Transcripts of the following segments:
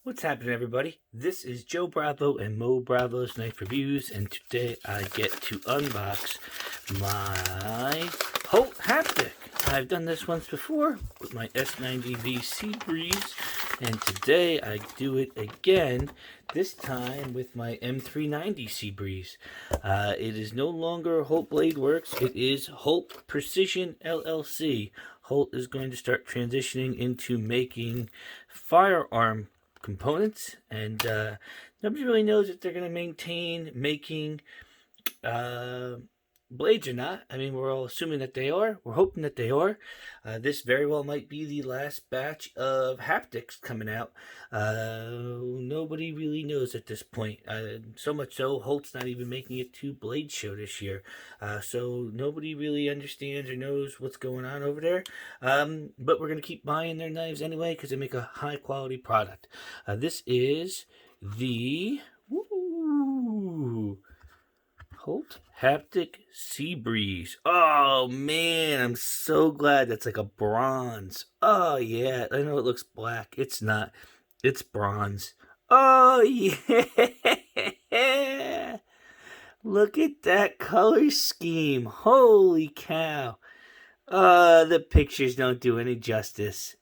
What's happening, everybody? This is Joe Bravo and Mo Bravo's Knife Reviews, and today I get to unbox my Holt Haptic. I've done this once before with my S90V Sea Breeze, and today I do it again, this time with my M390 Sea Breeze. It is no longer Holt Blade Works, it is Holt Precision LLC. Holt is going to start transitioning into making firearm components, and nobody really knows if they're going to maintain making blades or not. I mean, we're all assuming that they are. We're hoping that they are. This very well might be the last batch of haptics coming out. Nobody really knows at this point. So much so, Holt's not even making it to Blade Show this year. So nobody really understands or knows what's going on over there. But we're going to keep buying their knives anyway because they make a high quality product. This is the Holt Haptic Sea Breeze. Oh man, I'm so glad that's like a bronze. Oh yeah, I know it looks black. It's not. It's bronze. Oh yeah. Look at that color scheme. Holy cow. The pictures don't do any justice.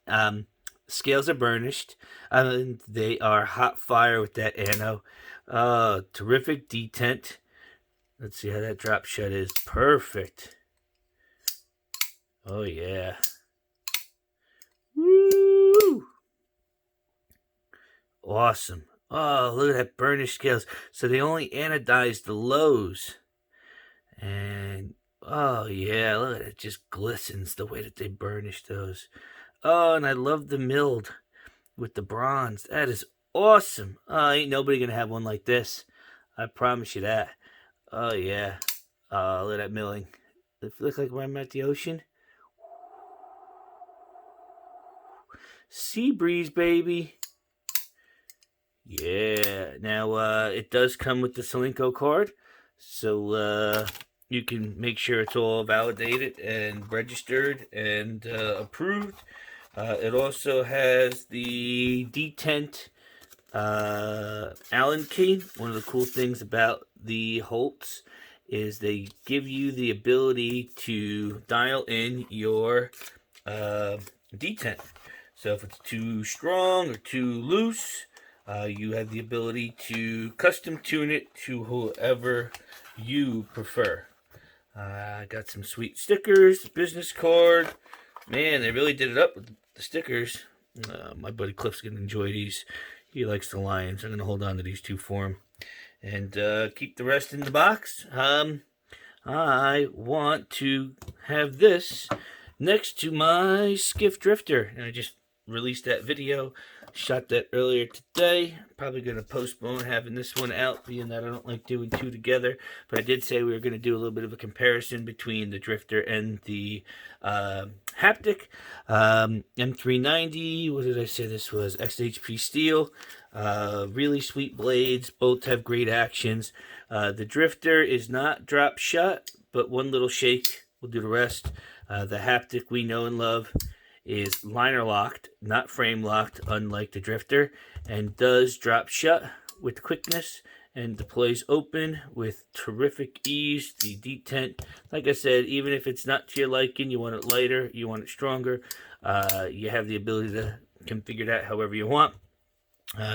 Scales are burnished. They are hot fire with that ano. Terrific detent. Let's see how that drop shut is. Perfect. Oh, yeah. Woo! Awesome. Oh, look at that burnished scales. So they only anodized the lows. And, oh, yeah, look at it. It just glistens the way that they burnished those. Oh, and I love the milled with the bronze. That is awesome. Oh, ain't nobody going to have one like this. I promise you that. Oh, yeah. Look at that milling. It looks like when I'm at the ocean. Sea breeze, baby. Yeah. Now, it does come with the Solinco card. So, you can make sure it's all validated and registered and approved. It also has the detent Allen key. One of the cool things about the Holts is they give you the ability to dial in your detent. So if it's too strong or too loose, you have the ability to custom tune it to whoever you prefer. I got some sweet stickers, business card. Man, they really did it up with the stickers. My buddy Cliff's going to enjoy these. He likes the lions. I'm going to hold on to these two for him. And keep the rest in the box. I want to have this next to my Skiff Drifter. And I just released that video. Shot that earlier today. Probably going to postpone having this one out, being that I don't like doing two together. But I did say we were going to do a little bit of a comparison between the Drifter and the Haptic. M390, what did I say this was? XHP steel. Really sweet blades. Both have great actions. The Drifter is not drop shut, but one little shake will do the rest. The Haptic we know and love is liner locked, not frame locked, unlike the Drifter, and does drop shut with quickness and deploys open with terrific ease. The detent, like I said, even if it's not to your liking, you want it lighter, you want it stronger, you have the ability to configure that however you want.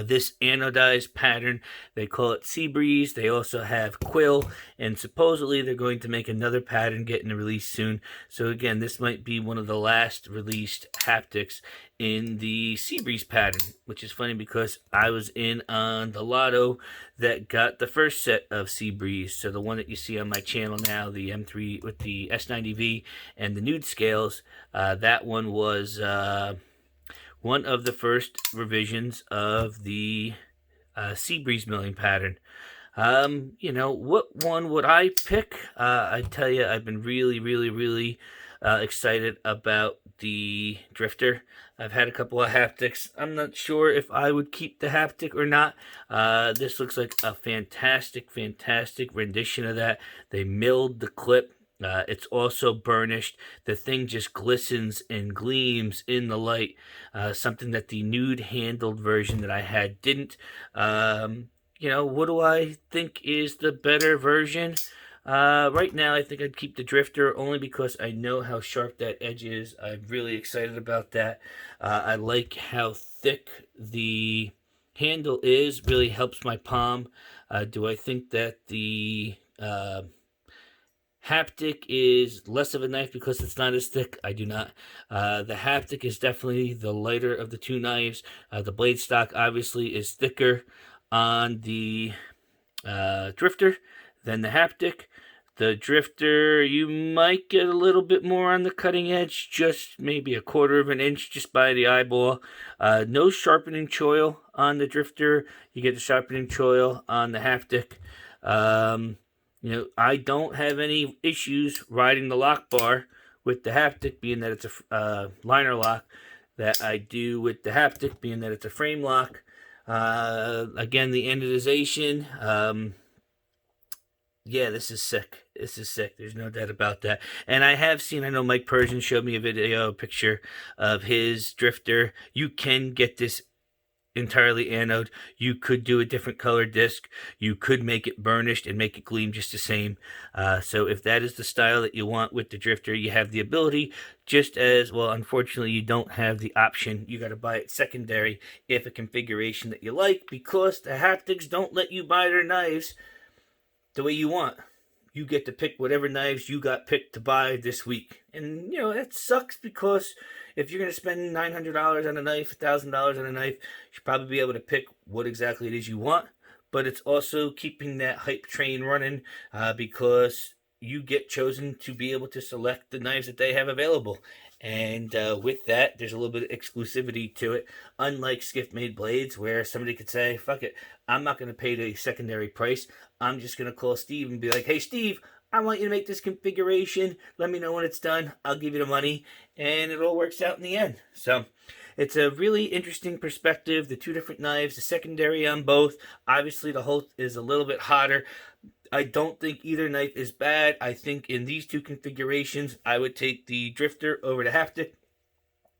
This anodized pattern, they call it Sea Breeze. They also have Quill, and supposedly they're going to make another pattern getting released soon. So again, this might be one of the last released haptics in the Sea Breeze pattern, which is funny because I was in on the lotto that got the first set of Sea Breeze. So the one that you see on my channel now, the M3 with the S90V and the nude scales, that one was one of the first revisions of the Sea Breeze milling pattern. You know, what one would I pick? I tell you, I've been really excited about the Drifter. I've had a couple of haptics. I'm not sure if I would keep the haptic or not. This looks like a fantastic rendition of that. They milled the clip It's also burnished. The thing just glistens and gleams in the light, something that the nude handled version that I had didn't. What do I think is the better version? Right now, I think I'd keep the drifter only because I know how sharp that edge is. I'm really excited about that. I like how thick the handle is, really helps my palm. Do I think that the Haptic is less of a knife because it's not as thick? I do not. The Haptic is definitely the lighter of the two knives. The blade stock obviously is thicker on the drifter than the Haptic. The drifter, you might get a little bit more on the cutting edge, just maybe a quarter of an inch just by the eyeball. No sharpening choil on the drifter. You get the sharpening choil on the Haptic. I don't have any issues riding the lock bar with the Haptic, being that it's a liner lock, that I do with the Haptic, being that it's a frame lock. Again, the anodization, yeah, this is sick. This is sick. There's no doubt about that. And I have seen, I know Mike Persian showed me a picture of his drifter. You can get this entirely anode. You could do a different color disc. You could make it burnished and make it gleam just the same. So if that is the style that you want with the drifter, you have the ability. Just as well, unfortunately, you don't have the option. You got to buy it secondary if a configuration that you like, because the Haptics don't let you buy their knives the way you want. You get to pick whatever knives you got picked to buy this week. And, that sucks, because if you're going to spend $900 on a knife, $1,000 on a knife, you should probably be able to pick what exactly it is you want. But it's also keeping that hype train running, because you get chosen to be able to select the knives that they have available. And with that, there's a little bit of exclusivity to it. Unlike Skiff made blades, where somebody could say, fuck it, I'm not going to pay the secondary price. I'm just going to call Steve and be like, hey, Steve, I want you to make this configuration. Let me know when it's done. I'll give you the money. And it all works out in the end. So it's a really interesting perspective. The two different knives, the secondary on both. Obviously, the Holt is a little bit hotter. I don't think either knife is bad. I think in these two configurations, I would take the drifter over the Haptic.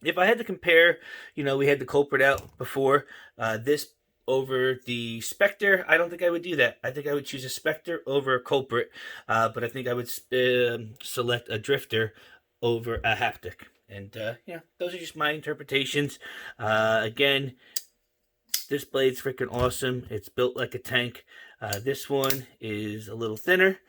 If I had to compare, we had the culprit out before. This over the Spectre, I don't think I would do that. I think I would choose a Spectre over a culprit, but I think I would select a drifter over a Haptic. And those are just my interpretations. Again, this blade's freaking awesome. It's built like a tank. This one is a little thinner.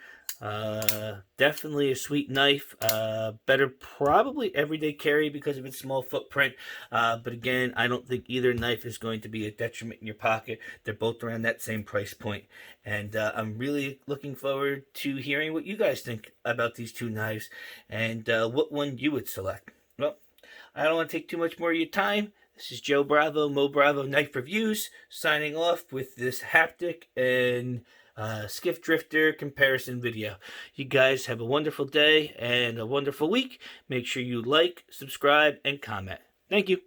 Definitely a sweet knife. Better probably everyday carry because of its small footprint. But again, I don't think either knife is going to be a detriment in your pocket. They're both around that same price point. And I'm really looking forward to hearing what you guys think about these two knives and what one you would select. Well, I don't want to take too much more of your time. This is Joe Bravo, Mo Bravo Knife Reviews, signing off with this Haptic and Skiff Drifter comparison video. You guys have a wonderful day and a wonderful week. Make sure you like, subscribe, and comment. Thank you.